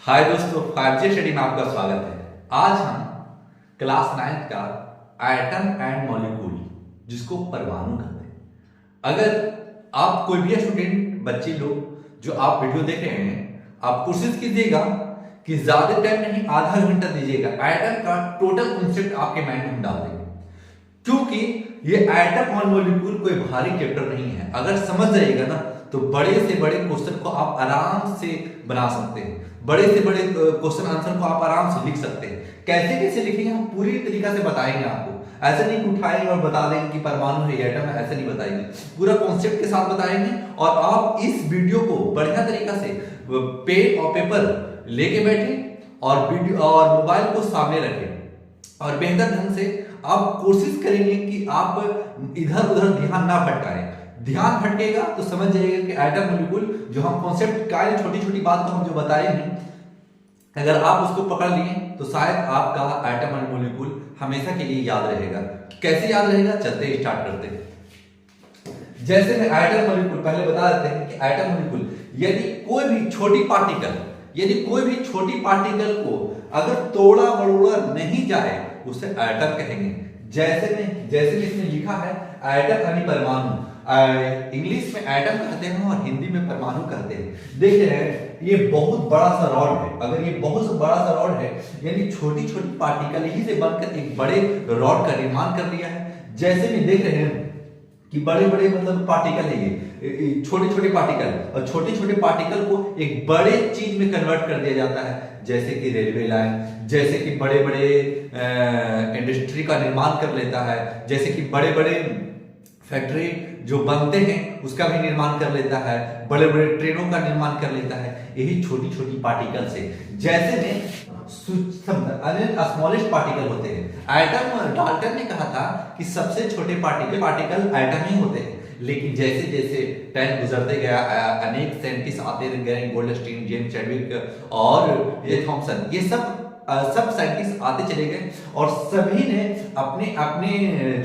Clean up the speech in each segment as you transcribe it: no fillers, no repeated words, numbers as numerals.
हाय दोस्तों, 5G study में आपका स्वागत है। आज हम क्लास 9 का एटम एंड मॉलिक्यूल, जिसको परमाणु कहते हैं। अगर आप कोई भी स्टूडेंट बच्चे लोग जो आप वीडियो देख रहे हैं, आप कोशिश कीजिएगा कि ज्यादा टाइम नहीं, आधा घंटा दीजिएगा। एटम का टोटल कॉन्सेप्ट आपके माइंड में हम डाल देंगे, क्योंकि ये एटम और मॉलिक्यूल कोई भारी चैप्टर नहीं है। अगर समझ जाइएगा ना तो बड़े से बड़े क्वेश्चन को आप आराम से बना सकते हैं, बड़े से बड़े क्वेश्चन आंसर को आप आराम से लिख सकते हैं। कैसे कैसे लिखेंगे हम पूरी तरीका से बताएंगे आपको। ऐसे नहीं उठाएंगे और बता देंगे कि परमाणु है, एटम है, ऐसे नहीं बताएंगे। पूरा कॉन्सेप्ट के साथ बताएंगे और आप इस वीडियो को बढ़िया तरीका से पेन और पेपर लेके बैठे और वीडियो और मोबाइल को सामने रखें और बेहतर ढंग से आप कोशिश करेंगे कि आप इधर उधर ध्यान ना भटकाएं। ध्यान भटकेगा तो समझ जाइएगा कि एटम मॉलिक्यूल जो हम कॉन्सेप्ट का छोटी छोटी बात को हम जो बताएंगे, अगर आप उसको पकड़ लिए तो शायद आपका एटम और मॉलिक्यूल हमेशा के लिए याद रहेगा। कैसे याद रहेगा, चलते स्टार्ट करते हैं। जैसे में एटम मॉलिक्यूल पहले बता देते हैं कि एटम मॉलिक्यूल यदि कोई भी छोटी पार्टिकल को अगर तोड़ा मरोड़ा नहीं जाए उसे एटम कहेंगे। जैसे में इसमें लिखा है एटम यानी परमाणु। इंग्लिश में एटम कहते हैं और हिंदी में परमाणु कहते हैं। देख रहे हैं ये बहुत बड़ा सा रॉड है। अगर ये बहुत बड़ा सा रॉड है यानी छोटी छोटी पार्टिकल ही से बनकर एक बड़े रॉड का निर्माण कर लिया है। जैसे में देख रहे हैं कि बड़े बड़े मतलब पार्टिकल है, ये छोटे छोटे पार्टिकल, और छोटे छोटे पार्टिकल को एक बड़े चीज में कन्वर्ट कर दिया जाता है। जैसे कि रेलवे लाइन, जैसे कि बड़े बड़े इंडस्ट्री का निर्माण कर लेता है, जैसे कि बड़े बड़े फैक्ट्री जो बनते हैं उसका भी निर्माण कर लेता है, बड़े बड़े ट्रेनों का निर्माण कर लेता है, यही छोटी छोटी पार्टिकल से। जैसे में स्मॉलेस्ट पार्टिकल होते हैं। एटम, डाल्टन ने कहा था कि सबसे छोटे पार्टिकल एटम ही होते हैं। लेकिन जैसे जैसे टाइम गुजरते गया, अनेक साइंटिस्ट आते गए, गोल्डस्टीन, जेम्स चैडविक और ये थॉमसन, ये सब साइंटिस्ट आते चले गए और सभी ने अपने अपने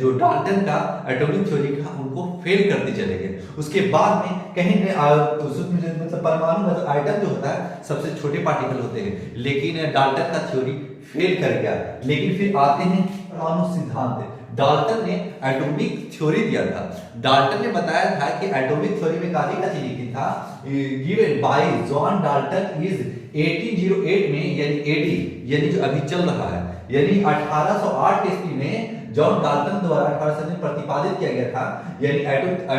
जो डाल्टन का एटॉमिक थ्योरी का उनको फेल करते चले गए। उसके बाद में कहीं मतलब परमाणु मतलब एटम जो होता है सबसे छोटे पार्टिकल होते हैं, लेकिन डाल्टन का थ्योरी फेल कर गया। लेकिन फिर आते हैं परमाणु सिद्धांत। डाल्टन ने एटॉमिक थ्योरी दिया था। डाल्टन ने बताया था कि एटॉमिक थ्योरी में काफी चीज लिखी था, given by John Dalton is 1808 में, यानी एडी, यानी जो अभी चल रहा है, यानी 1808 ईस्वी में जॉन डाल्टन द्वारा 1800 में प्रतिपादित किया गया था, यानी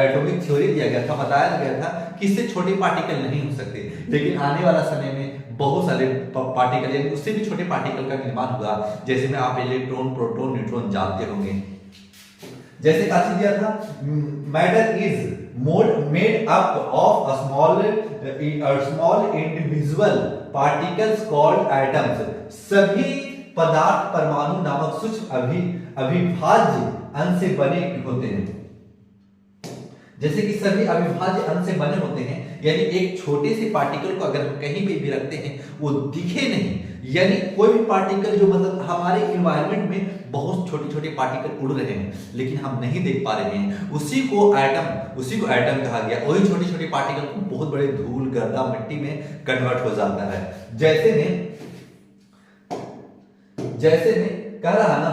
एटॉमिक थ्योरी दिया गया था। बताया गया था कि इससे छोटे पार्टिकल नहीं हो सकते। लेकिन आने वाला समय में बहुत सारे पार्टिकल यानी उससे भी छोटे पार्टिकल का निर्माण हुआ। जैसे में आप इलेक्ट्रॉन, प्रोटॉन, न्यूट्रॉन जानते होंगे। जैसे का दिया था, matter is made up of small individual particles called atoms. सभी पदार्थ परमाणु नामक सूक्ष्म अविभाज्य अंश से बने होते हैं। जैसे कि सभी अविभाज्य अंश से बने होते हैं, यानी एक छोटे से पार्टिकल को अगर हम कहीं भी रखते हैं वो दिखे नहीं। यानी कोई भी पार्टिकल जो मतलब हमारे एनवायरनमेंट में बहुत छोटे छोटे पार्टिकल उड़ रहे हैं लेकिन हम नहीं देख पा रहे हैं, उसी को एटम कहा गया। वही छोटे छोटे पार्टिकल को बहुत बड़े धूल, गर्दा, मिट्टी में कन्वर्ट हो जाता है। जैसे में कह रहा ना,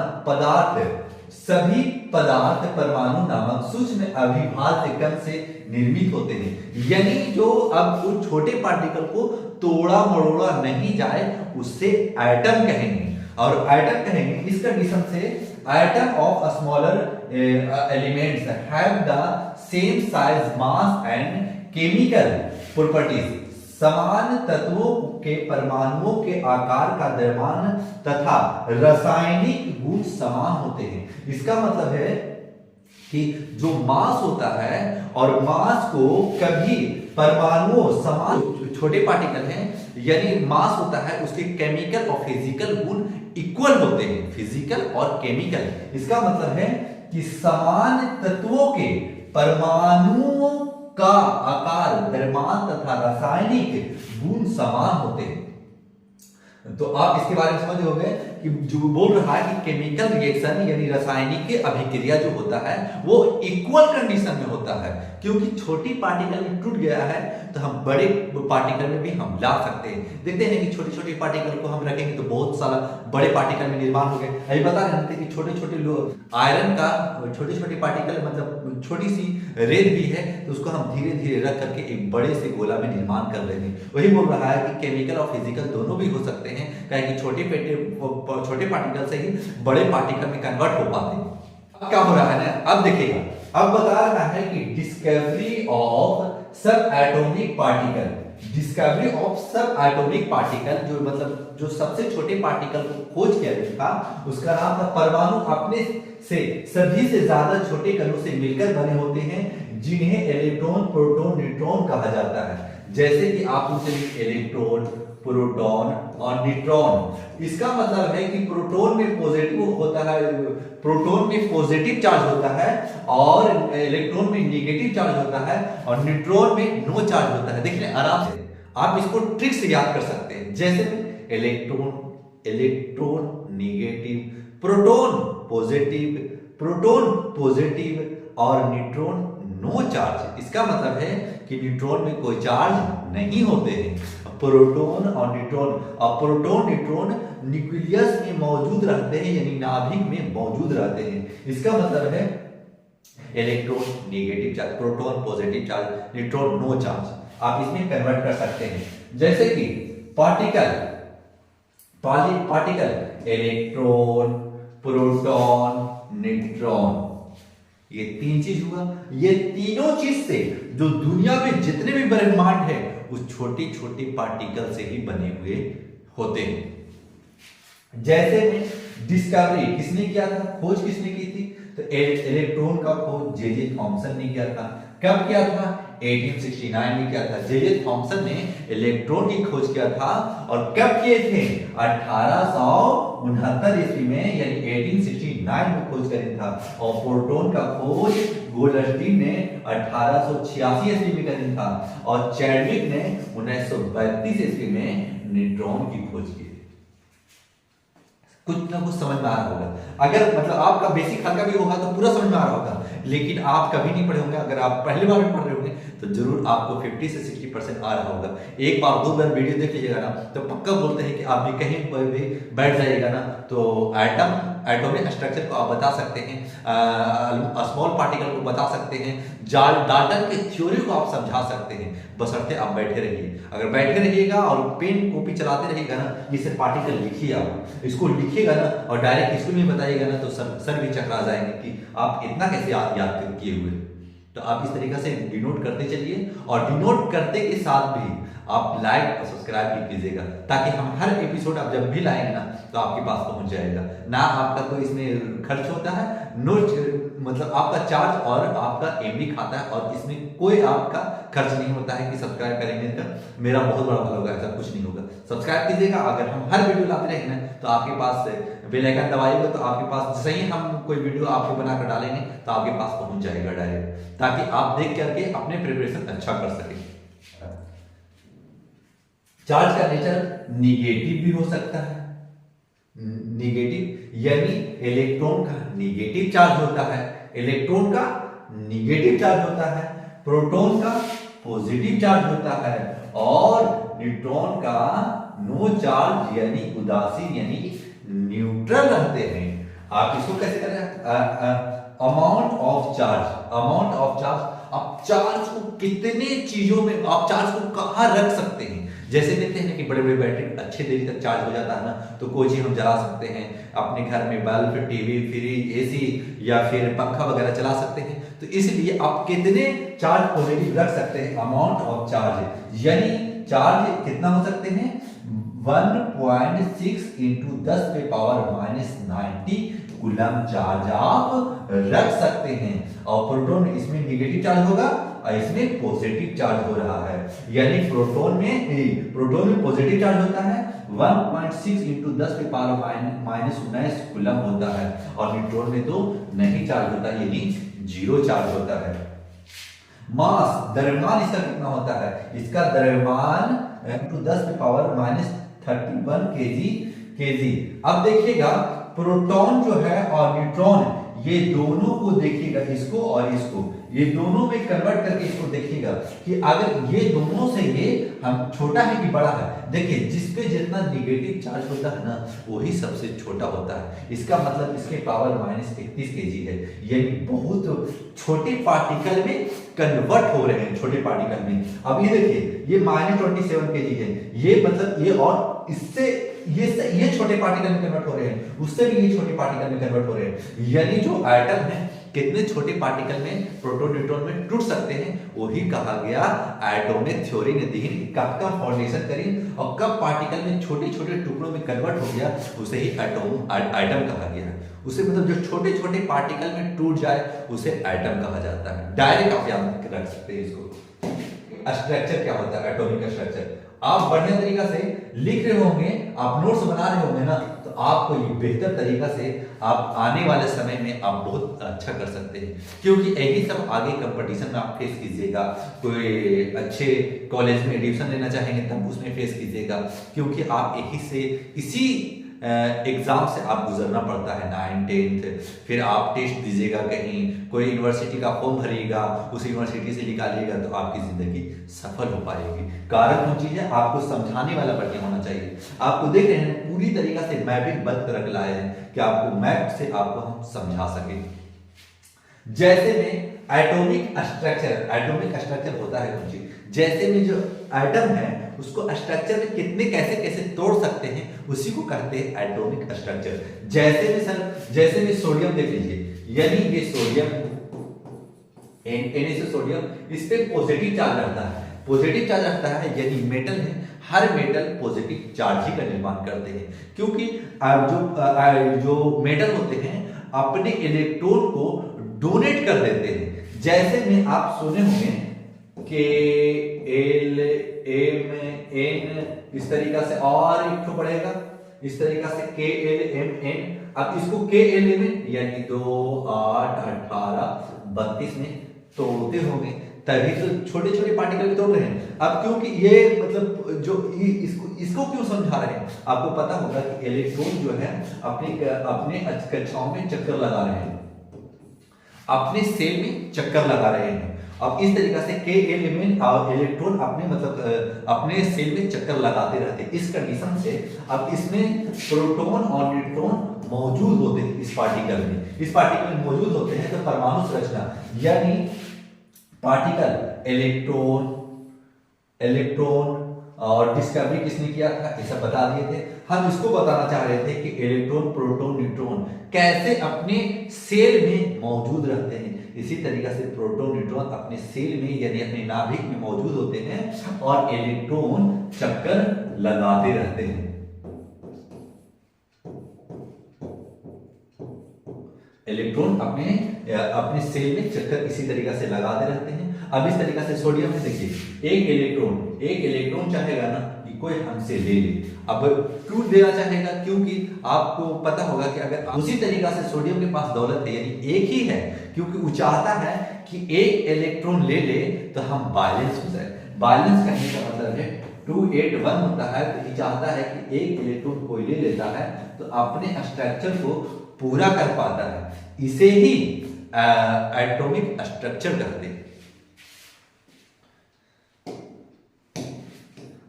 सभी पदार्थ परमाणु नामक सूक्ष्म अविभाज्य कण से निर्मित होते हैं। यानी जो अब उस छोटे पार्टिकल को तोड़ा मरोड़ा नहीं जाए उससे एटम कहेंगे। और एटम कहेंगे इस कंडीशन से, atom of smaller elements have the same size, mass and chemical properties. समान तत्वों के परमाणुओं के आकार का द्रव्यमान तथा रासायनिक गुण समान होते हैं। इसका मतलब है कि जो मास होता है और मास को कभी परमाणुओं समान, छोटे पार्टिकल हैं यानी मास होता है, उसके केमिकल और फिजिकल गुण इक्वल होते हैं, फिजिकल और केमिकल। इसका मतलब है कि समान तत्वों के परमाणुओं का आकार, द्रव्यमान तथा रासायनिक गुण समान होते हैं। तो आप इसके बारे में समझ हो गए कि जो बोल रहा है कि केमिकल रिएक्शन यानी रासायनिक अभिक्रिया जो होता है वो इक्वल कंडीशन में होता है, क्योंकि छोटी पार्टिकल में टूट गया है तो हम बड़े पार्टिकल में भी हम ला सकते हैं। देखते हैं कि छोटी छोटी पार्टिकल को हम रखेंगे तो बहुत सारा बड़े पार्टिकल में निर्माण हो गए। अभी बता रहे थे कि छोटे छोटे आयरन का छोटे छोटे पार्टिकल मतलब छोटी सी रेत भी है तो उसको हम धीरे धीरे रख करके एक बड़े से गोला में निर्माण कर रहे हैं। वही बोल रहा है कि केमिकल और फिजिकल दोनों भी हो सकते हैं, कि छोटे पार्टिकल से ही बड़े पार्टिकल में कन्वर्ट हो पाते हैं। अब क्या हो रहा है ना, अब देखिएगा, अब बता रहा है कि डिस्कवरी ऑफ सब एटॉमिक पार्टिकल, डिस्कवरी ऑफ सब एटॉमिक पार्टिकल जो मतलब जो सबसे छोटे पार्टिकल को खोज किया गया था उसका नाम था परमाणु। अपने से सभी से ज्यादा छोटे कणों से मिलकर बने होते हैं जिन्हें इलेक्ट्रॉन, प्रोटॉन, न्यूट्रॉन कहा जाता है। जैसे कि आप उनसे इलेक्ट्रॉन, प्रोटॉन और न्यूट्रॉन। इसका मतलब है कि प्रोटॉन में पॉजिटिव होता है, प्रोटॉन में पॉजिटिव चार्ज होता है और इलेक्ट्रॉन में नेगेटिव चार्ज होता है और न्यूट्रॉन में नो चार्ज होता है। देखिए आराम से आप इसको ट्रिक से याद कर सकते हैं। जैसे इलेक्ट्रॉन नेगेटिव, प्रोटॉन पॉजिटिव और न्यूट्रॉन नो चार्ज। इसका मतलब है कि न्यूट्रॉन में कोई चार्ज नहीं होते हैं। प्रोटॉन और न्यूट्रॉन, और प्रोटॉन न्यूट्रॉन न्यूक्लियस में मौजूद रहते हैं यानी नाभिक में मौजूद रहते हैं। इसका मतलब है electron negative charge, proton positive charge, neutron no charge. आप इसमें कन्वर्ट कर सकते हैं। जैसे कि पार्टिकल इलेक्ट्रॉन, प्रोटॉन, न्यूट्रॉन, ये तीन चीज हुआ। ये तीनों चीज से जो दुनिया में जितने भी ब्रह्मांड है उस छोटी छोटी पार्टिकल से ही बने हुए होते हैं। जैसे में डिस्कवरी किसने किया था, खोज किसने की थी, तो इलेक्ट्रॉन का खोज जे थॉमसन ने किया था। कब किया था, 1869 में किया था। जे थॉमसन ने इलेक्ट्रॉन की खोज किया था और कब किए थे, 1869 ईस्वी में यानी 1869 में खोज करी था। और प्रोटॉन का खोज गोल्डस्टीन ने 1886 ईस्वी में करी था और चैडविक ने 1932 ईस्वी में न्यूट्रॉन की खोज की। कुछ ना कुछ समझ में आ रहा होगा। अगर मतलब आपका बेसिक हल्का भी होगा तो पूरा समझ में आ रहा होगा, लेकिन आप कभी नहीं पढ़े होंगे। अगर आप पहली बार में पढ़ रहे होंगे तो जरूर आपको 50 से 60% आ रहा होगा। एक बार दो बार वीडियो देख लीजिएगा ना तो पक्का बोलते हैं कि आप भी कहीं पर भी बैठ जाइएगा ना तो एटॉमिक स्ट्रक्चर को आप बता सकते हैं, स्मॉल पार्टिकल को बता सकते हैं, डाल्टन के थ्योरी को आप समझा सकते हैं, बशर्ते आप बैठे रहिए। अगर बैठे रहिएगा और पेन कॉपी चलाते रहिएगा ना, ये सब पार्टिकल लिखिए, आप इसको लिखिएगा ना और डायरेक्ट स्कूल में बताइएगा ना तो सर भी चकरा जाएंगे कि आप इतना कैसे याद किए हुए। तो आप इस तरीके से डिनोट करते चलिए और डिनोट करते के साथ भी आप लाइक और सब्सक्राइब भी कीजिएगा ताकि हम हर एपिसोड आप जब भी लाएंगे ना तो आपके पास पहुंच जाएगा। ना आपका कोई इसमें खर्च होता है, नो मतलब आपका चार्ज और आपका एमबी खाता है और इसमें कोई आपका खर्च नहीं होता है कि सब्सक्राइब करेंगे तो मेरा बहुत बड़ा भला होगा, ऐसा कुछ नहीं होगा। सब्सक्राइब कीजिएगा। अगर हम हर वीडियो लाते रहेंगे ना तो आपके पास बेल आइकन दबाइएगा तो आपके पास जैसे ही हम कोई वीडियो आपको बनाकर डालेंगे तो आपके पास पहुंच जाएगा डायरेक्ट, ताकि आप देख करके अपने प्रिपरेशन अच्छा कर सकें। चार्ज का नेचर निगेटिव भी हो सकता है। निगेटिव यानी इलेक्ट्रॉन का निगेटिव चार्ज होता है, इलेक्ट्रॉन का निगेटिव चार्ज होता है, प्रोटॉन का पॉजिटिव चार्ज होता है और न्यूट्रॉन का नो चार्ज यानी उदासीन यानी न्यूट्रल रहते हैं। आप इसको कैसे करें, अमाउंट ऑफ चार्ज। आप चार्ज को कितने चीजों में, आप चार्ज को कहां रख सकते हैं। जैसे देखते हैं कि बड़े बड़े बैटरी अच्छे देरी तक चार्ज हो जाता है ना तो कोई चीज हम जला सकते हैं, अपने घर में बल्ब, टीवी, फ्रिज, एसी या फिर पंखा वगैरह चला सकते हैं। तो इसलिए आप कितने चार्ज पॉजिटिव रख सकते हैं, अमाउंट ऑफ चार्ज यानी चार्ज कितना हो सकते हैं, 1.6 इंटू 10 पे पावर -90 कूलम चार्ज आप रख सकते हैं। और प्रोटॉन इसमें नेगेटिव चार्ज होगा और इसमें पॉजिटिव चार्ज हो रहा है, यानी प्रोटॉन में पॉजिटिव चार्ज होता है 1.6 इंटू 10 पे पावर -19 कूलम होता है और न्यूट्रॉन में तो नहीं चार्ज होता यानी 0 चार्ज होता है। मास द्रव्यमान इसका कितना होता है, इसका द्रव्यमान इंटू 10 पे पावर -31 केजी केजी। अब देखिएगा प्रोटॉन जो है और न्यूट्रॉन, ये दोनों को देखिएगा, इसको और इसको, ये दोनों में कन्वर्ट करके इसको देखिएगा कि अगर ये दोनों से ये हम छोटा है कि बड़ा है। देखिए जिसपे जितना निगेटिव चार्ज होता है ना वही सबसे छोटा होता है। इसका मतलब इसके पावर -31 केजी है, यानी बहुत छोटे पार्टिकल में कन्वर्ट हो रहे हैं, छोटे पार्टिकल में। अब ये देखिए ये -27 केजी है, ये मतलब ये और इससे ये छोटे पार्टिकल में कन्वर्ट हो रहे हैं, उससे भी ये छोटे पार्टिकल में कन्वर्ट हो रहे हैं। यानी जो एटम है कितने छोटे पार्टिकल में, प्रोटॉन न्यूट्रॉन में टूट सकते हैं, वही कहा गया एटॉमिक थ्योरी ने दी। कब का फाउंडेशन करी और कब पार्टिकल में छोटे छोटे टुकड़ों में कन्वर्ट हो गया, उसे ही एटम कहा गया। उसे मतलब जो छोटे छोटे पार्टिकल में टूट जाए उसे एटम कहा जाता है। डायरेक्ट आप याद रख सकते हैं इसको। स्ट्रक्चर क्या होता है, एटॉमिक स्ट्रक्चर। आप बढ़िया तरीका से लिख रहे होंगे, आप नोट्स बना रहे होंगे ना, तो आपको ये बेहतर तरीका से आप आने वाले समय में आप बहुत अच्छा कर सकते हैं, क्योंकि यही सब आगे कंपटीशन में आप फेस कीजिएगा। कोई अच्छे कॉलेज में एडमिशन लेना चाहेंगे तब उसमें फेस कीजिएगा, क्योंकि आप यही से इसी एग्जाम से आप गुजरना पड़ता है 9, 10th। फिर आप टेस्ट दीजिएगा, कहीं कोई यूनिवर्सिटी का फॉर्म भरिएगा, उस यूनिवर्सिटी से निकालिएगा तो आपकी जिंदगी सफल हो पाएगी। कारण कौन चीज है, आपको समझाने वाला बढ़िया होना चाहिए। आपको देख रहे हैं पूरी तरीका से मैपिंग बंद कर लाए हैं कि आपको मैप से आपको हम समझा सके। जैसे में एटॉमिक स्ट्रक्चर होता है कौन चीज, जैसे में जो एटम है उसको स्ट्रक्चर में कितने कैसे तोड़ सकते हैं, उसी को कहते हैं एटॉमिक स्ट्रक्चर। जैसे में सोडियम देख लीजिए, यानी ये सोडियम सोडियम, इस पे पॉजिटिव चार्ज रहता है, यानी मेटल है, हर मेटल पॉजिटिव चार्ज ही का निर्माण करते हैं, क्योंकि जो मेटल होते हैं अपने इलेक्ट्रॉन को डोनेट कर देते हैं। जैसे में आप सुने होंगे KLMN, इस तरीका से और एक तो बढ़ेगा इस तरीका से KLMN। अब इसको KLMN यानी 2, 8, 18, 32 में तोड़ते होंगे, तभी तो छोटे छोटे पार्टिकल तोड़ रहे हैं। अब क्योंकि ये मतलब जो इसको क्यों समझा रहे हैं, आपको पता होगा कि इलेक्ट्रॉन जो है अपने कक्षाओं में चक्कर लगा रहे हैं, अपने सेल में चक्कर लगा रहे हैं। अब इस तरीका से KLMN और इलेक्ट्रॉन अपने सेल में चक्कर लगाते रहते हैं। इस कंडीशन से अब इसमें प्रोटॉन और न्यूट्रॉन मौजूद होते हैं इस पार्टिकल में मौजूद होते हैं। तो परमाणु संरचना यानी पार्टिकल इलेक्ट्रॉन और डिस्कवरी किसने किया था, ये सब बता दिए थे। हम इसको बताना चाह रहे थे कि इलेक्ट्रॉन, प्रोटॉन, न्यूट्रॉन कैसे अपने सेल में मौजूद रहते हैं। इसी तरीके से प्रोटॉन, न्यूट्रॉन अपने सेल में यानी अपने नाभिक में मौजूद होते हैं और इलेक्ट्रॉन चक्कर लगाते रहते हैं। इलेक्ट्रॉन अपने सेल में चक्कर इसी तरीके से लगाते रहते हैं। अब इस तरीके से सोडियम में देखिए एक इलेक्ट्रॉन चाहेगा ना कि कोई हमसे ले ले। अब क्यों लेना चाहेगा, क्योंकि आपको पता होगा कि अगर उसी तरीका से सोडियम के पास दौलत है यानी एक ही है, क्योंकि वो चाहता है कि एक इलेक्ट्रॉन ले ले तो हम बैलेंस हो जाए। बैलेंस कहने का मतलब है 281 होता है, तो ये चाहता है कि एक इलेक्ट्रॉन कोई ले लेता है तो अपने स्ट्रक्चर को पूरा कर पाता है। इसे ही एटॉमिक स्ट्रक्चर कहते हैं।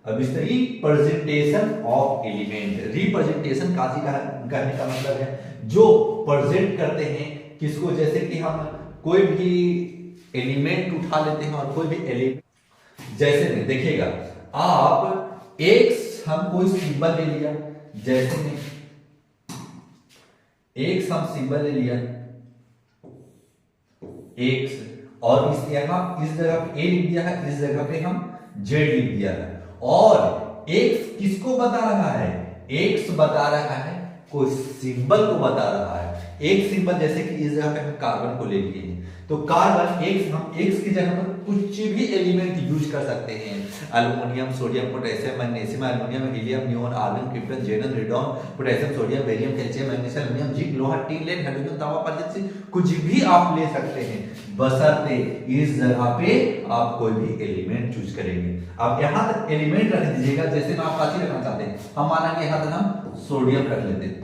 अब इस रिप्रेजेंटेशन ऑफ एलिमेंट, रिप्रेजेंटेशन करने का मतलब है जो प्रेजेंट करते हैं किसको, जैसे कि हम कोई भी एलिमेंट उठा लेते हैं और कोई भी एलिमेंट, जैसे में देखिएगा आप एक्स, हम कोई सिंबल ले लिया, जैसे में एक्स हम सिंबल ले लिया एक्स, और इस जगह पे ए लिख दिया है, इस जगह पे हम जेड लिख दिया है। और एक्स किसको बता रहा है, एक्स बता रहा है कोई सिंबल को बता रहा है। एक सिंबल जैसे कि इस जगह पे हम कार्बन को ले लिए हैं, तो कार्बन एक्स, हम एक्स की जगह पर कुछ भी एलिमेंट यूज कर सकते हैं। Aluminium, sodium, potassium, magnesium, aluminium, helium, neon, argon, krypton, xenon, radon, potassium, sodium, barium, calcium, magnesium, aluminium, zinc, लोहा, टीन, लेड, हाइड्रोजन, तांबा, पॉलिश से कुछ भी आप ले सकते हैं, बशर्ते इस जगह पे आप कोई भी एलिमेंट चूज करेंगे। अब यहाँ तक एलिमेंट रख दीजिएगा, जैसे मैं आपका चीज रखना चाहते हैं, हम माना कि यहाँ तक हम सोडियम रख लेते हैं,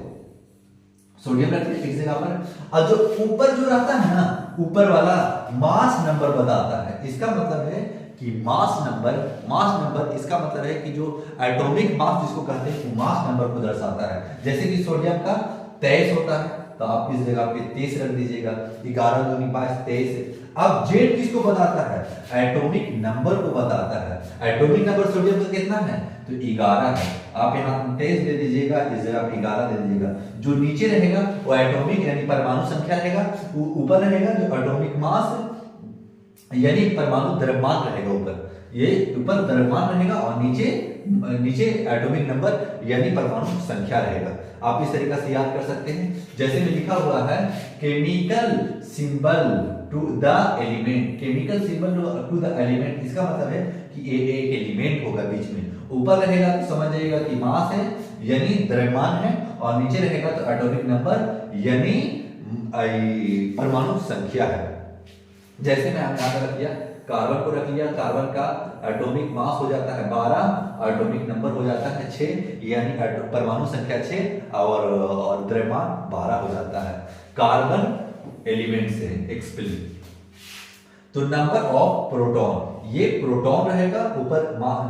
सोडियम रख लेते एक जगह पर, और जो ऊपर जो रहता है ना, ऊपर वाला मास नंबर बताता है। इसका मतलब है कि मास नंबर इसका मतलब है कि जो एटॉमिक मास जिसको कहते हैं वो मास नंबर को दर्शाता है। जैसे कि सोडियम का 23 होता है, तो आप इस जगह पे 23 रख दीजिएगा, 11 दूनी 22 23। अब जेड किसको बताता है? एटॉमिक नंबर को बताता है। एटॉमिक नंबर सोडियम का कितना है? तो 11 है। आप यहाँ 23 दे दीजिएगा, इस जगह पे 11 दे दीजिएगा। जो नीचे रहेगा वो एटॉमिक यानी परमाणु संख्या रहेगा, ऊपर रहेगा जो एटॉमिक मास यानी परमाणु द्रव्यमान रहेगा। ऊपर ये ऊपर द्रव्यमान रहेगा और नीचे एटॉमिक नंबर यानी परमाणु संख्या रहेगा। आप इस तरीके से याद कर सकते हैं। जैसे में लिखा हुआ है chemical symbol to the element, chemical symbol to the element, इसका मतलब है कि ये एक एलिमेंट होगा बीच में। ऊपर रहेगा तो समझ जाइएगा कि मास है यानी द्रव्यमान है, और नीचे रहेगा तो एटॉमिक नंबर यानी परमाणु संख्या है। जैसे मैं यहाँ पे रख लिया, कार्बन को रख लिया, कार्बन का एटॉमिक मास हो जाता है 12, एटॉमिक नंबर हो जाता है 6 यानी परमाणु संख्या 6 और द्रव्यमान 12 हो जाता है। कार्बन एलिमेंट से एक्सप्लेन। तो नंबर ऑफ प्रोटॉन, ये प्रोटॉन रहेगा ऊपर,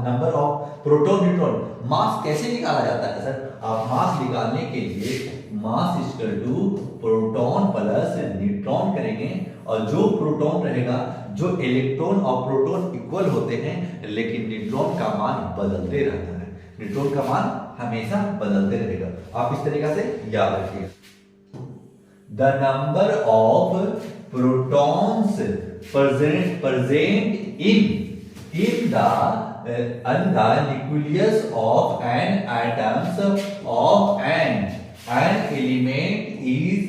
नंबर ऑफ प्रोटॉन न्यूट्रॉन। मास कैसे निकाला जाता है सर? आप मास निकालने के लिए mass equal to proton plus neutron करेंगे, और जो प्रोटॉन रहेगा, जो इलेक्ट्रॉन और प्रोटॉन इक्वल होते हैं, लेकिन न्यूट्रॉन का मान बदलते रहता है। न्यूट्रॉन का मान हमेशा बदलते रहेगा। आप इस तरीके से याद रखिए। The number of protons present in the nucleus of an atoms of an element is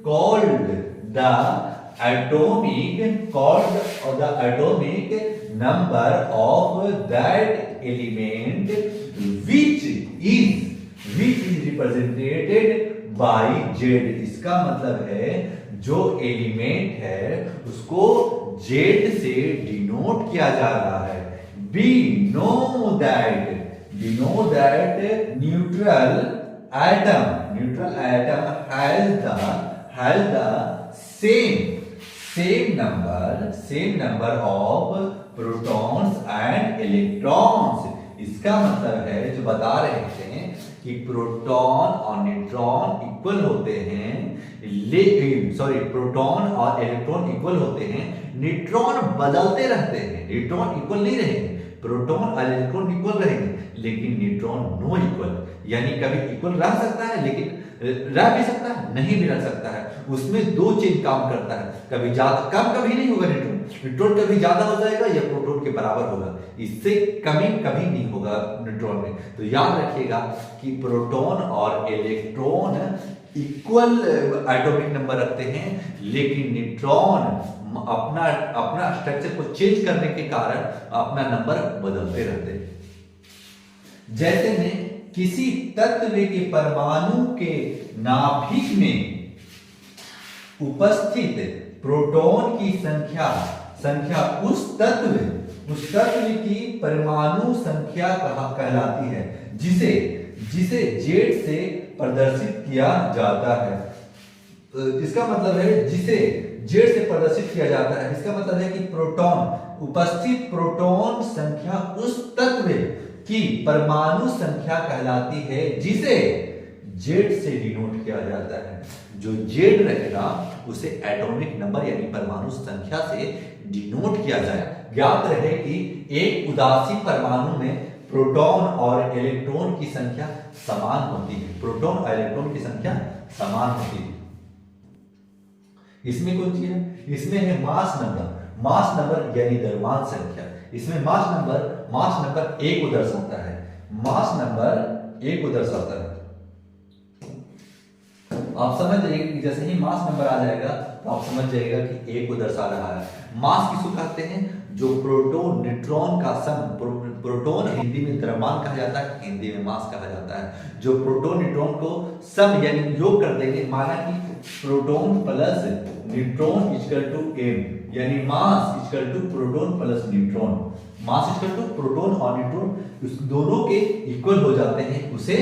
called the atomic number of that element, which is represented by Z। इसका मतलब है जो एलिमेंट है उसको जेड से डिनोट किया जा रहा है। We know that neutral atom has the same number of protons and electrons। इसका मतलब है जो बता रहे थे कि प्रोटॉन और न्यूट्रॉन इक्वल होते हैं, प्रोटॉन और इलेक्ट्रॉन इक्वल होते हैं, न्यूट्रॉन बदलते रहते हैं। न्यूट्रॉन इक्वल नहीं रहेंगे, प्रोटॉन और इलेक्ट्रॉन इक्वल रहेंगे, लेकिन न्यूट्रॉन नो इक्वल, यानी कभी इक्वल रह सकता है लेकिन रह भी सकता है, नहीं भी रह सकता है। उसमें दो चीज काम करता है, कभी ज्यादा कम कभी नहीं होगा न्यूट्रॉन कभी ज्यादा हो जाएगा या प्रोटॉन के बराबर होगा, इससे कमी कभी नहीं होगा न्यूट्रॉन में। तो याद रखिएगा कि प्रोटॉन और इलेक्ट्रॉन इक्वल एटॉमिक नंबर रखते हैं, लेकिन न्यूट्रॉन अपना स्ट्रक्चर को चेंज करने के कारण अपना नंबर बदलते रहते हैं। जैसे में किसी तत्व के परमाणु के नाभिक में उपस्थित प्रोटॉन की संख्या उस तत्व की परमाणु संख्या कहलाती है, जिसे जेड से प्रदर्शित किया जाता है। इसका मतलब है जिसे जेड से प्रदर्शित किया जाता है, इसका मतलब है कि उपस्थित प्रोटॉन संख्या उस तत्व की परमाणु संख्या कहलाती है, जिसे जेड से डिनोट किया जाता है। जो जेड रहेगा उसे एटॉमिक नंबर यानी परमाणु संख्या से डिनोट किया जाए। ज्ञात रहे कि एक उदासी परमाणु में प्रोटॉन और इलेक्ट्रॉन की संख्या समान होती है, प्रोटॉन और इलेक्ट्रॉन की संख्या समान होती है। इसमें कौन सी है? इसमें है मास नंबर यानी द्रव्यमान संख्या। इसमें मास नंबर एक को दर्शाता है, आप समझ जाइएगा कि जैसे ही मास नंबर आ जाएगा तो आप समझ जाइएगा कि ए को दर्शा रहा है। मास किसको कहते हैं? जो प्रोटॉन न्यूट्रॉन का सम, प्रोटॉन हिंदी में द्रव्यमान कहा जाता है, हिंदी में मास कहा जाता है। जो प्रोटॉन न्यूट्रॉन को सम यानी योग कर देंगे, माना कि proton plus neutron equal to m, यानी mass equal to proton plus neutron, mass equal to proton और न्यूट्रॉन, उस दोनों के इक्वल हो जाते हैं, उसे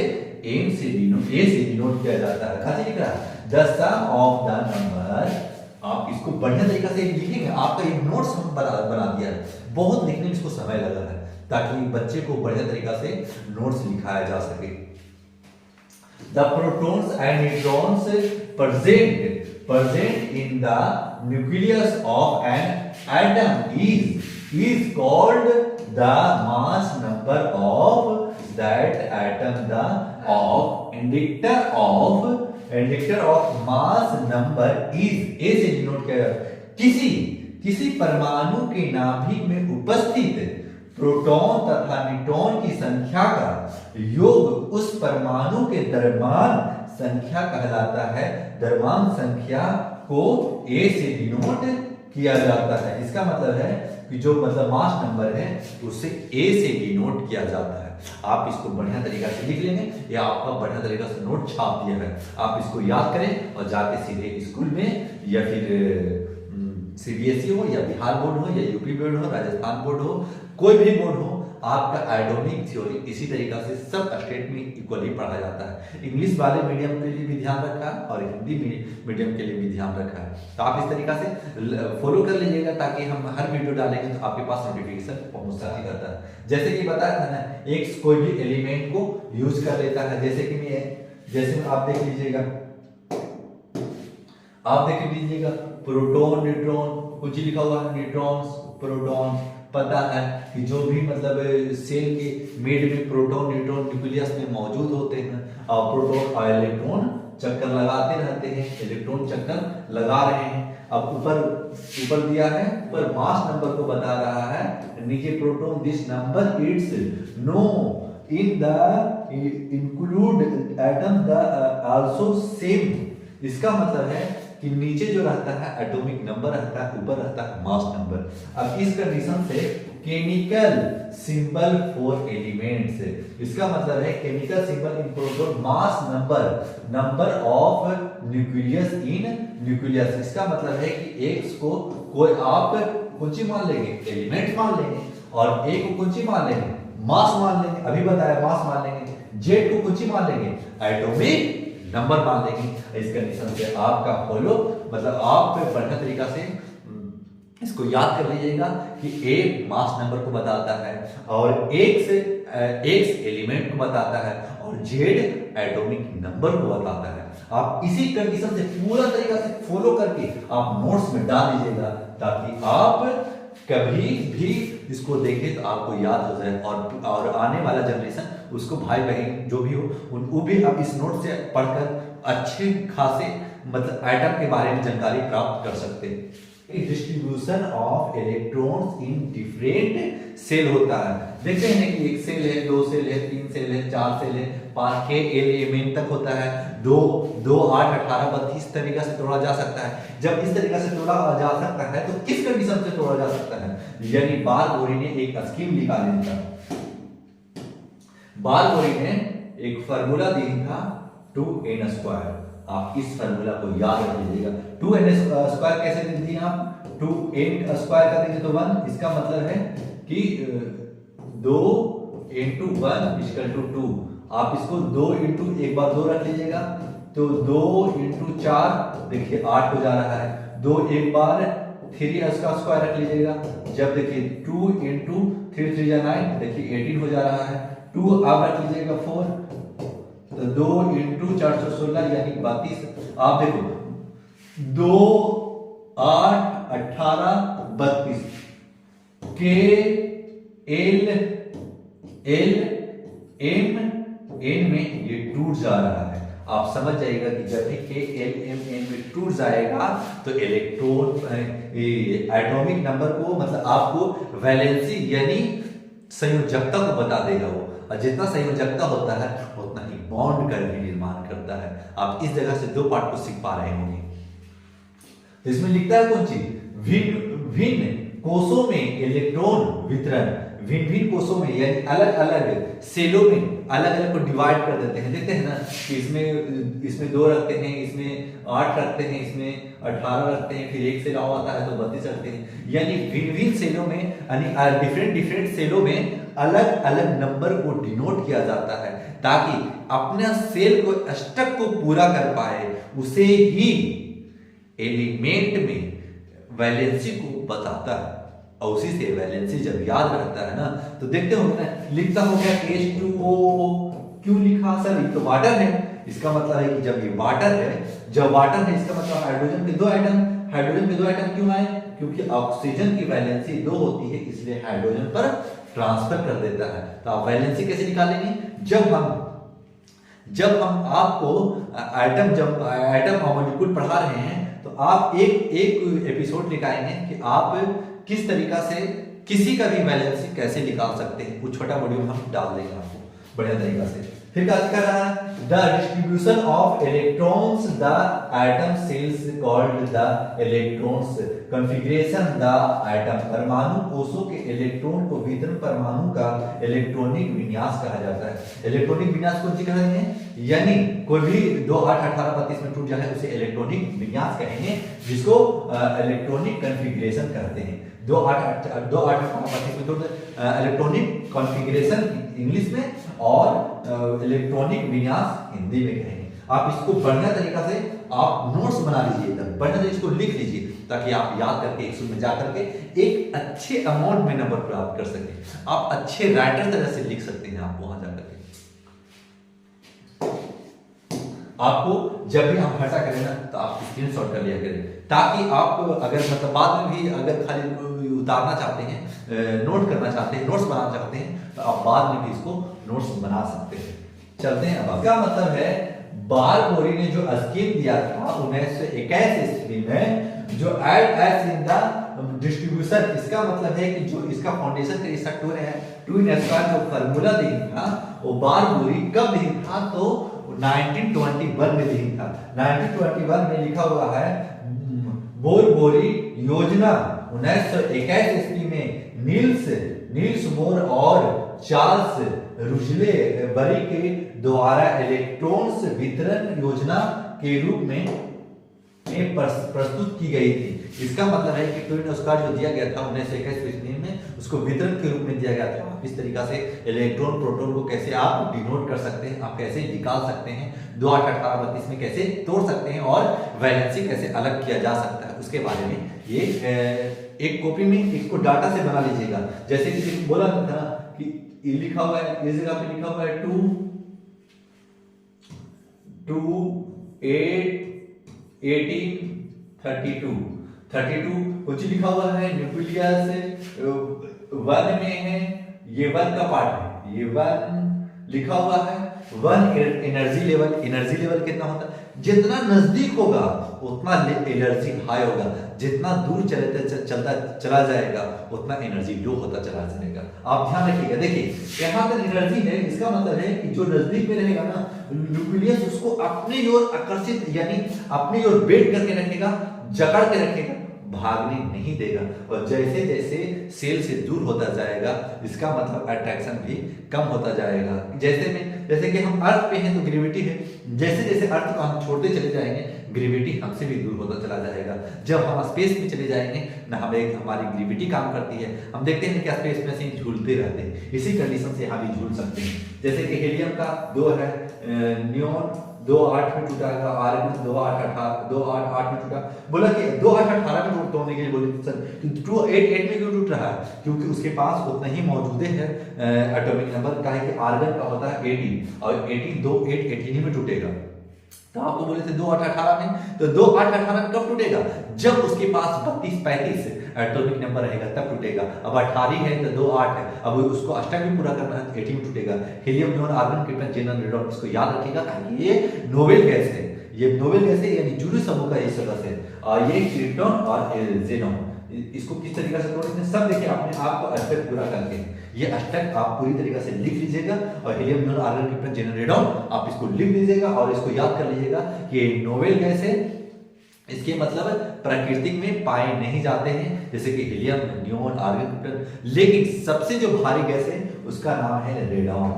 m से डिनोट किया जाता है। कैसे लिख रहा है? The sum of the number. आप इसको बढ़िया तरीका से लिखेंगे, आपका एक नोट्स हम बना दिया है, बहुत लिखने में इसको समय लगा है ताकि बच्चे को बढ़िया तरीका से नोट्स लिखाया जा सके। The protons and neutrons present in the nucleus of an atom is called the mass number of that atom, the of indicator of mass number is, a से डिनोट किया किसी परमाणु के नाभिक में उपस्थित प्रोटॉन तथा न्यूट्रॉन की संख्या का योग उस परमाणु के द्रव्यमान संख्या कहलाता है। द्रव्यमान संख्या को a से डिनोट किया जाता है। इसका मतलब है कि जो मतलब मास नंबर है उसे a से डिनोट किया जाता है। आप इसको बढ़िया तरीका से लिख लेंगे, या आपका बढ़िया तरीका से नोट छाप दिया है, आप इसको याद करें और जाके सीधे स्कूल में या फिर सीबीएसई हो या बिहार बोर्ड हो या यूपी बोर्ड हो, राजस्थान बोर्ड हो, कोई भी बोर्ड हो, आपका एटॉमिक थ्योरी इसी तरीका से सब स्टेट में इक्वली पढ़ा जाता है। इंग्लिश वाले मीडियम के लिए भी ध्यान रखा है और हिंदी मीडियम के लिए भी ध्यान रखा है। तो आप इस तरीका से फॉलो कर लीजिएगा ताकि हम हर वीडियो डालेंगे तो आपके पास नोटिफिकेशन पहुंचता ही रहता है। जैसे कि बताया था ना, एक कोई भी एलिमेंट को यूज कर लेता है, जैसे कि आप देख लीजिएगा प्रोटॉन न्यूट्रॉन, कुछ लिखा हुआ है न्यूट्रॉन्स प्रोटॉन्स, पता है कि जो भी मतलब सेल के मिड में प्रोटॉन न्यूट्रॉन न्यूक्लियस में मौजूद होते हैं और प्रोटॉन और इलेक्ट्रॉन चक्कर लगाते रहते हैं, इलेक्ट्रॉन चक्कर लगा रहे हैं। अब ऊपर दिया है, ऊपर मास नंबर को बता रहा है, नीचे proton this number it's no in the include atom the also same. इसका मतलब है कि नीचे जो रहता है एटॉमिक नंबर रहता है, ऊपर रहता है मास नंबर। अब इस कंडीशन से केमिकल सिंबल फॉर एलिमेंट्स, इसका मतलब है chemical symbol in proton mass number of nucleus in nucleus. इसका मतलब है कि एक्स को कोई आप कुछ मान लेंगे, एलिमेंट मान लेंगे, और ए को कुछ मान लेंगे, मास मान लेंगे, अभी बताया मास मान लेंगे, जेड को कुछ मान लेंगे, एटॉमिक नंबर मान लेंगे। इस कंडीशन से आपका फॉलो मतलब आप बढ़िया तरीका से इसको याद कर लीजिएगा कि ए मास नंबर को बताता है और एक्स एलिमेंट को बताता है और जेड एटॉमिक नंबर को बताता है। आप इसी कंडीशन से पूरा तरीका से फॉलो करके आप नोट्स में डाल दीजिएगा ताकि आप कभी भी इसको देखें तो आपको याद हो जाए और आने वाला जनरेशन उसको भाई बहन जो भी हो उनको भी आप इस नोट से पढ़कर अच्छे खासे मतलब एटम के बारे में जानकारी प्राप्त कर सकते हैं। Distribution of electrons in different shell होता है। देखते हैं कि एक सेल है, दो सेल है, तीन सेल है, चार सेल है, 5 एलिमेंट तक होता है, 2 8 18 32 तरीका से तोड़ा जा सकता है। जब इस तरीका से तोड़ा जा सकता है तो किस कंडीशन से तोड़ा जा सकता है? यानी बारबोरी ने एक स्कीम निकाली था। बारबोरी ने एक फार्मूला दी था 2n²। आप इस फार्मूला को याद रख लीजिएगा। 2n² कैसे देते हैं आप? 2n² का देंगे तो 1, इसका मतलब है कि 2 × 1 = 2। आप इसको 2 × एक बार 2 रख लीजिएगा तो 2 × 4 देखिए 8 हो जा रहा है। 2 एक बार 3 का स्क्वायर रख लीजिएगा, जब देखिए 2 × 3 3 = 9 देखिए 18 हो जा रहा है। 2 आप रख लीजिएगा 4, तो 2 × 4 = 16 यानी 32। आप देखो 2 8 18 32 के एल एम एन में ये टूट जा रहा है। आप समझ जाइएगा कि जब भी के एल एम एन में टूट जाएगा तो इलेक्ट्रॉन एटॉमिक नंबर को मतलब आपको वैलेंसी यानी संयोजकता को बता देगा। वो और जितना संयोजकता होता है उतना ही बॉन्ड का भी निर्माण करता है। आप इस जगह से 2 पार्ट को सीख पा रहे होंगे। तो इसमें लिखता है कौन चीज, भिन्न भिन्न कोषों में इलेक्ट्रॉन वितरण, भिन्न भिन्न कोषों में यानी अलग अलग सेलों में अलग अलग को डिवाइड कर देते हैं। देखते हैं ना कि इसमें 2 रखते हैं, इसमें 8 रखते हैं, इसमें 18 रखते हैं, फिर एक सेल और आता है तो 32 रखते हैं। यानी भिन्न भिन्न सेलों में यानी डिफरेंट सेलों में अलग अलग नंबर को डिनोट किया जाता है ताकि अपने सेल को स्टक को पूरा कर पाए। उसे ही एलिमेंट में वैलेंसी को बताता है और उसी से वैलेंसी जब याद रहता है ना तो देखते होंगे ना, लिखता हो गया H2O। क्यों लिखा सर, ये तो वाटर है, इसका मतलब है कि जब ये वाटर है, जब वाटर है इसका मतलब हाइड्रोजन के 2 आइटम, हाइड्रोजन के 2 आइटम क्यों आए, क्योंकि ऑक्सीजन की वैलेंसी 2 होती है इसलिए हाइड्रोजन पर ट्रांसफर कर देता है। तो आप वैलेंसी कैसे निकालेंगे, जब हम आपको आइटम और मॉलिक्यूल पढ़ा रहे हैं तो आप एक एपिसोड निकालेंगे कि आप किस तरीका से किसी का भी वैलेंसी कैसे निकाल सकते हैं। वो छोटा मॉड्यूल हम डाल देंगे आपको बढ़िया तरीका से। फिर क्या कर रहा है, the distribution of electrons the atom cells called the electrons configuration the atom, परमाणु कोषों के इलेक्ट्रॉन को वितरण परमाणु का इलेक्ट्रॉनिक विन्यास कहा जाता है। इलेक्ट्रॉनिक विन्यास कौन सी कहते हैं, यानी कोई भी 2 8 18 32 में टूट जाए उसे इलेक्ट्रॉनिक विन्यास कहेंगे, जिसको इलेक्ट्रॉनिक कॉन्फ़िगरेशन कहते हैं। 2 8 18 32 में टूट इलेक्ट्रॉनिक कॉन्फ़िगरेशन इंग्लिश में और इलेक्ट्रॉनिक विन्यास हिंदी में कहेंगे। आप इसको बढ़िया तरीका से आप नोट्स बना लीजिए, बढ़िया तरीके इसको लिख लीजिए ताकि आप याद करके एक में जा करके एक अच्छे अमाउंट में नंबर प्राप्त कर सकें। आप अच्छे राइटर तरह से लिख सकते हैं। आप वहां जाकर आपको जब भी हम भाषा करें ना तो आप स्क्रीनशॉट कर लिया करें ताकि आप अगर मतलब बाद में भी अगर खाली उतारना चाहते हैं, नोट करना चाहते हैं, नोट्स बनाना चाहते हैं तो आप बाद में भी इसको नोट्स बना सकते हैं। चलते हैं अब। क्या मतलब है, बारबोरी ने जो स्कीम दिया था 1921 ईस्वी में, जो add S in the distribution, इसका मतलब है कि जो इसका फाउंडेशन का इसका 2 इन स्क्वायर जो फार्मूला दिया था वो बारबोरी कब दिया था, तो 1921 में दिया था। 1921 में लिखा हुआ है बोरबोरी योजना 1921 ईस्वी में नील्स बोर और चार्ल्स रुजले बरी के द्वारा इलेक्ट्रॉन्स वितरण योजना के रूप में प्रस्तुत की गई थी। इसका मतलब है कि ट्विन स्क्वायर जो दिया गया था 1921 ईस्वी में उसको वितरण के रूप में दिया गया था। आप इस तरीका से इलेक्ट्रॉन प्रोटॉन को कैसे आप डिनोट कर सकते हैं, आप कैसे निकाल सकते हैं, 2 8 18 32 में कैसे तोड़ सकते हैं और वैलेंसी कैसे अलग किया जा सकता है, उसके बारे में ये एक कॉपी में एक को डाटा से बना लीजिएगा। जैसे कि बोला था कि ये लिखा हुआ है, इस जगह पे लिखा हुआ है 2 8 18 32 कुछ लिखा हुआ है। न्यूक्लियस 1 में है, ये 1 का पार्ट है, ये 1 लिखा हुआ है। 1 एनर्जी लेवल कितना होता है, जितना नजदीक होगा उतना एनर्जी हाई होगा, जितना दूर चलता चला जाएगा उतना एनर्जी लो होता चला जाएगा। आप ध्यान रखिएगा। देखिए यहाँ पर एनर्जी है, इसका मतलब है कि जो नजदीक में रहेगा ना न्यूक्लियस उसको अपनी ओर आकर्षित यानी अपनी ओर बेट करके रखेगा, जकड़ के रखेगा, भागने नहीं देगा। और जैसे जैसे सेल से दूर होता जाएगा इसका मतलब अट्रैक्शन भी कम होता जाएगा। जैसे कि हम अर्थ पे हैं तो ग्रेविटी है, जैसे जैसे अर्थ को हम छोड़ते चले जाएंगे ग्रेविटी हमसे भी दूर होता चला जाएगा। जब हम स्पेस में चले जाएंगे ना हमारी ग्रेविटी काम करती है, हम देखते हैं कि स्पेस में से झूलते रहते हैं। इसी कंडीशन से यहाँ भी झूल सकते हैं। जैसे कि हीलियम का 2 है, नियॉन 2 8 में टूटा है, आर्गन 2 8 8 में टूटा। बोला कि 2 8 18 में तोड़ने के लिए बोले सर 2 8 8 में क्यों टूट रहा है, क्योंकि उसके पास उतना ही मौजूद है एटॉमिक नंबर का है कि आर्गन का होता है 18 और 18 2 8 18 में टूटेगा। तो आपको बोले थे 2 8 18 में, तो 2 8 18 में कब टूटेगा, जब उसके पास 32 35 एटॉमिक नंबर रहेगा तब टूटेगा। अब 18 है तो 2 8 है, अब उसको अष्टक भी पूरा करना है तो 18 में टूटेगा। Helium neon argon krypton xenon radon, इसको याद रखिएगा ताकि ये नोबेल गैस है, ये नोबेल गैस है यानी जूरी समूह का इस तरह से, और ये क्रिप्टन और जेनॉन इसको किस तरीके से तोड़ेंगे सब देखिए अपने आप को अष्टक पूरा करके, ये अष्टक आप पूरी तरीके से लिख लीजिएगा और हीलियम नियोन आर्गन क्रिप्टन जेनरेट रेडॉन आप इसको लिख लीजिएगा और इसको याद कर लीजिएगा कि ये नोवेल गैस है, इसके मतलब प्राकृतिक में पाए नहीं जाते हैं जैसे कि हीलियम नियोन आर्गन क्रिप्टन, लेकिन सबसे जो भारी गैस है उसका नाम है रेडॉन,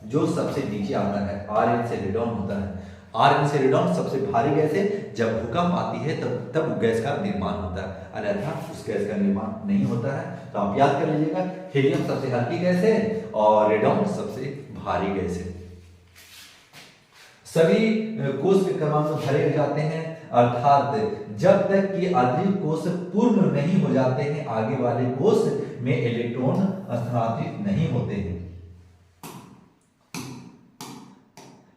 जो सबसे नीचे आता है, Rn से रेडॉन होता है, Rn से रेडॉन सबसे भारी गैस है, जब भूकंप आती है तब गैस का निर्माण होता है, अन्यथा उस गैस का निर्माण नहीं होता है। तो आप याद कर लीजिएगा हीलियम सबसे हल्की गैस है और रेडॉन सबसे भारी गैस है। सभी कोष के क्रमांक भरे जाते हैं, अर्थात जब तक कि आंतरिक कोष पूर्ण नहीं हो जाते हैं आगे वाले कोष में इलेक्ट्रॉन स्थानांतरित नहीं होते हैं।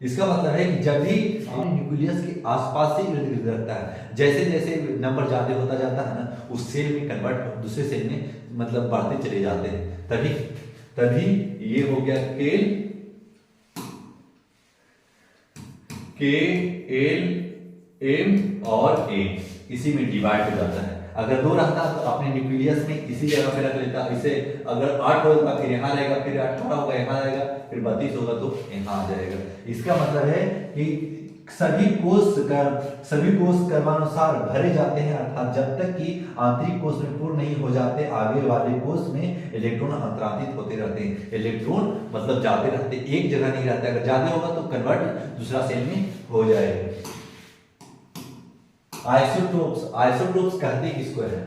इसका मतलब है कि जब भी न्यूक्लियस के आसपास से इर्द गिर्द रहता है, जैसे जैसे नंबर ज्यादा होता जाता है ना, उस सेल में कन्वर्ट दूसरे सेल में मतलब बढ़ते चले जाते हैं, तभी ये हो गया के एल एम और ए, इसी में डिवाइड हो जाता है। अगर 2 रहता तो अपने न्यूक्लियस में इसी जगह पे रख लेता, इसे अगर 8 होगा फिर यहाँ रहेगा, फिर 18 होगा यहाँ रहेगा, फिर 32 होगा तो यहाँ आ जाएगा। इसका मतलब है कि सभी कोष क्रमानुसार भरे जाते हैं, अर्थात जब तक कि आंतरिक कोष में पूर्ण नहीं हो जाते आगे वाले कोष में इलेक्ट्रॉन अंतराथित होते रहते हैं। इलेक्ट्रॉन मतलब जाते रहते, एक जगह नहीं रहते, अगर ज्यादा होगा तो कन्वर्ट दूसरा सेल में हो जाएगा। आइसोटोप्स कहते किसको है?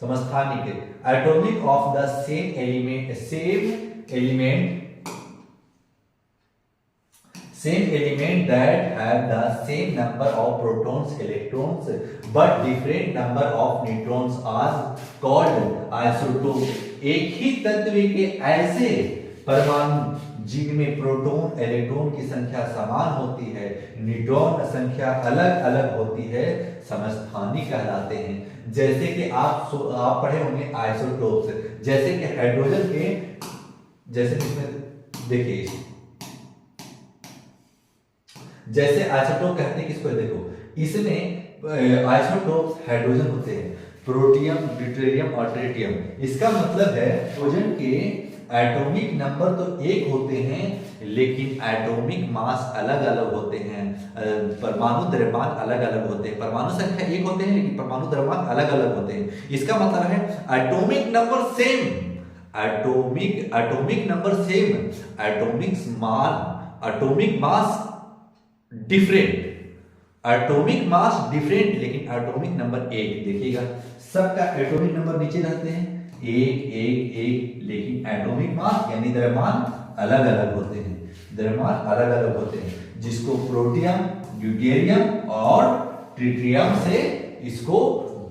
समस्थानिक, atomic of the same element that have the same number of protons, electrons, but different number of neutrons are called isotope। एक ही तत्व के ऐसे परमाणु जिनमें प्रोटॉन इलेक्ट्रॉन की संख्या समान होती है, न्यूट्रॉन संख्या अलग अलग होती है, समस्थानिक कहलाते हैं। जैसे कि आप पढ़े होंगे आइसोटोप्स, जैसे कि हाइड्रोजन के, जैसे इसमें देखिए, जैसे आइसोटोप कहते हैं किसको, देखो इसमें आइसोटोप्स हाइड्रोजन होते हैं, प्रोटियम, ड्यूटेरियम और ट्रिटियम। इसका मतलब है हाइड्रोजन के एटॉमिक नंबर तो एक होते हैं लेकिन एटॉमिक मास अलग अलग होते हैं, परमाणु द्रव्यमान अलग अलग होते हैं। परमाणु संख्या एक होते हैं लेकिन परमाणु द्रव्यमान अलग अलग होते हैं। इसका मतलब है atomic number same, atomic number same, atomic mass different, atomic mass different लेकिन एटॉमिक नंबर एक। देखिएगा सबका एटॉमिक नंबर नीचे रहते हैं, एक एक एक, लेकिन एटॉमिक मास यानी द्रव्यमान अलग अलग होते हैं, द्रव्यमान अलग अलग होते हैं, जिसको प्रोटियम, ड्यूटेरियम और ट्रिटियम से इसको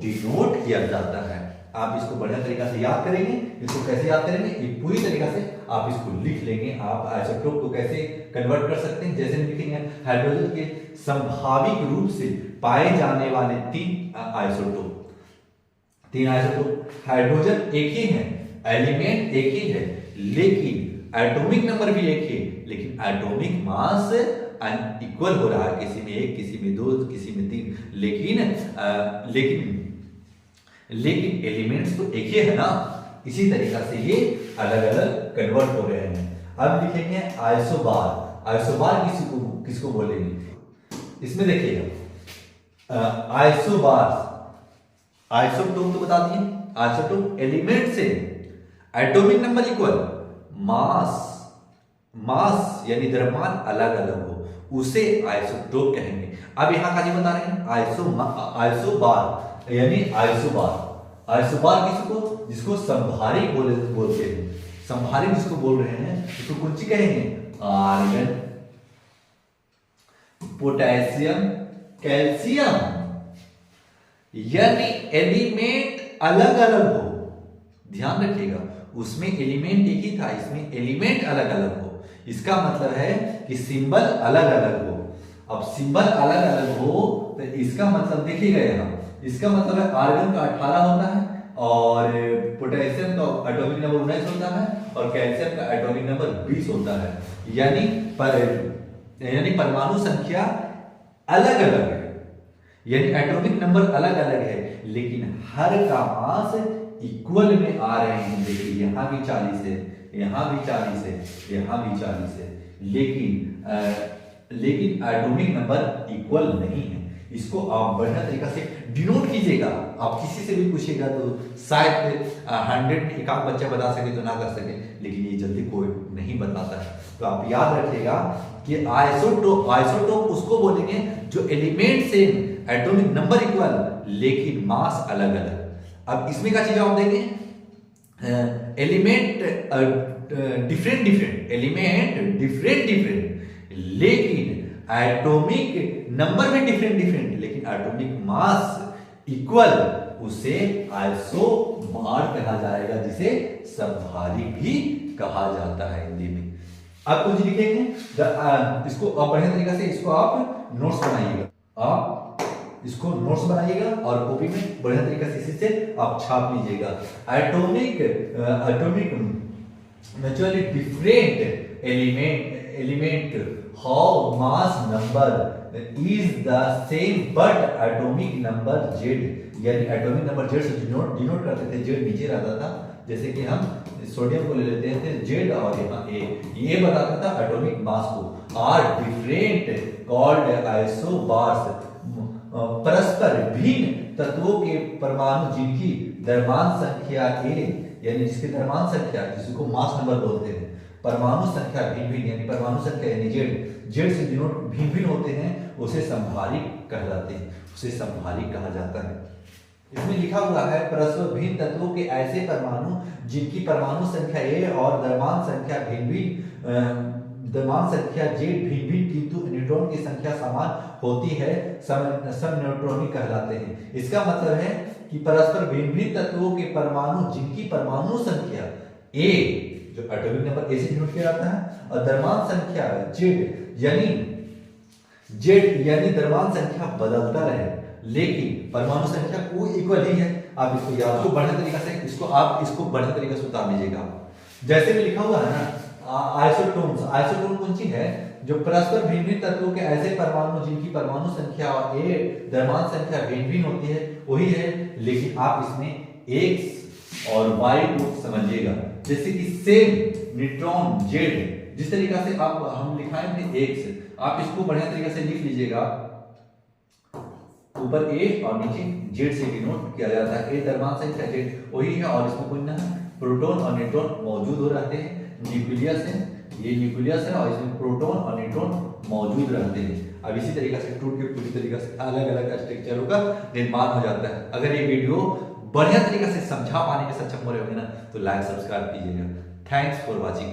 डिनोट किया जाता है। आप इसको बढ़िया तरीका से याद करेंगे। इसको कैसे याद करेंगे, एक पूरी तरीका से आप इसको लिख लेंगे। आप आइसोटोप को कैसे कन्वर्ट कर सकते हैं, जैसे लिखेंगे हाइड्रोजन के संभाविक रूप से पाए जाने वाले 3 आइसोटोप, हाइड्रोजन एक ही है, एलिमेंट एक ही है, लेकिन एटॉमिक नंबर भी एक ही, लेकिन एटॉमिक मास अनइक्वल हो रहा है, किसी में 1, किसी में 2, किसी में 3, लेकिन एलिमेंट्स तो एक ही है ना। इसी तरीका से ये अलग अलग कन्वर्ट हो रहे हैं। अब लिखेंगे आइसोबार। आइसोबार किसको बोलेंगे, इसमें देखिएगा आइसोटोप तो बता दिए, आइसोटोप एलिमेंट से एटॉमिक नंबर इक्वल, मास यानी द्रव्यमान अलग अलग हो, उसे आइसोटोप कहेंगे। अब यहां का जी बता रहे हैं आइसोबार यानी आइसोबार किसको, जिसको संभारिक बोलते हैं, संभारिक जिसको बोल रहे हैं उसको कौन सी कहेंगे, आर्गन, पोटेशियम, कैल्शियम, यानी एलिमेंट अलग अलग हो। ध्यान रखिएगा, उसमें एलिमेंट एक ही था, इसमें एलिमेंट अलग अलग हो। इसका मतलब है कि सिंबल अलग अलग हो। अब सिंबल अलग अलग हो तो इसका मतलब देखिएगा यहाँ, इसका मतलब है आर्गन का 18 होता है और पोटेशियम का एटॉमिक नंबर 19 होता है और कैल्शियम का एटॉमिक नंबर 20 होता है, यानी परमाणु संख्या अलग अलग है। यानी एटॉमिक नंबर अलग अलग है लेकिन हर का मास इक्वल में आ रहे हैं। देखिए यहाँ भी 40 है, यहाँ भी 40 है, यहाँ भी 40 है, लेकिन एटॉमिक नंबर इक्वल नहीं है। इसको आप बढ़िया तरीका से डिनोट कीजिएगा। आप किसी से भी पूछिएगा तो शायद 100 में एक आध बच्चा बता सके तो ना कर सके, लेकिन ये जल्दी कोई नहीं बताता है। तो आप याद रखिएगा कि आइसोटोप उसको बोलेंगे जो element same, atomic number equal लेकिन मास अलग अलग। अब इसमें क्या चीज आप देंगे, एलिमेंट डिफरेंट लेकिन एटॉमिक नंबर भी डिफरेंट लेकिन एटॉमिक मास इक्वल, उसे आइसोबार कहा जाएगा, जिसे समभारी भी कहा जाता है हिंदी में। अब कुछ लिखेंगे इसको आप बढ़िया तरीका से इसको आप नोट्स बनाइएगा, आप इसको नोट्स बनाइएगा और कॉपी में बढ़िया तरीके से इसी से आप छाप लीजिएगा। Atomic naturally different element how mass number is the same but atomic number Z, यानी एटॉमिक नंबर जेड से डिनोट करते थे, जेड नीचे रहता था। जैसे कि हम सोडियम को ले लेते थे जेड और यहाँ ए बताता था एटॉमिक मास को। आर डिफरेंट कॉल्ड आइसोबार्स, परस्पर भिन्न तत्वों के परमाणु जिनकी द्रव्यमान संख्या ए, यानी जिसके द्रव्यमान संख्या, जिसको मास नंबर बोलते हैं, परमाणु संख्या भिन्न यानी परमाणु संख्या यानी जेड से डिनोट भिन्न होते हैं, उसे समभारिक कहलाते हैं, उसे समभारिक कहा जाता है। इसमें लिखा हुआ है परस्पर भिन्न तत्वों के ऐसे परमाणु जिनकी परमाणु संख्या ए और द्रव्यमान संख्या द्रव्यमान संख्या जेड भिन्न किंतु न्यूट्रॉन की संख्या समान होती है, समन्यूट्रॉनिक कहलाते हैं। इसका मतलब है कि परस्पर भिन्न तत्वों के परमाणु जिनकी परमाणु संख्या ए, जो एटॉमिक नंबर ए से डिनोट किया जाता है, और द्रव्यमान संख्या जेड यानी द्रव्यमान संख्या बदलता रहे लेकिन परमाणु संख्या को इक्वल ही है। आप इसको याद को बढ़िया तरीका से इसको बढ़िया तरीके से उतार लीजिएगा। जैसे भी लिखा हुआ है ना, आइसोटोन कौन सी है, जो परस्पर भिन्न तत्वों के ऐसे परमाणु जिनकी परमाणु संख्या और ए द्रव्यमान संख्या भिन्न होती है, वही है। लेकिन आप इसमें एक्स और वाई को समझिएगा, जैसे कि सेम न्यूट्रॉन जेड, जिस तरीका से हम लिखाए थे एक्स, आप इसको बढ़िया तरीके से लिख लीजिएगा। ऊपर ए और नीचे जेड से डिनोट किया जाता है। ए द्रव्यमान संख्या जेड वही है और इसमें कोई ना प्रोटॉन और न्यूट्रॉन मौजूद हो रहते हैं। न्यूक्लियस है, ये न्यूक्लियस है और इसमें प्रोटॉन और न्यूट्रॉन मौजूद रहते हैं। अब इसी तरीके से टूट के पूरी तरीके से अलग अलग स्ट्रक्चरों का निर्माण हो जाता है। अगर ये वीडियो बढ़िया तरीके से समझा पाने में सक्षम हो रहे होंगे ना, तो लाइक सब्सक्राइब कीजिएगा। Thanks for watching.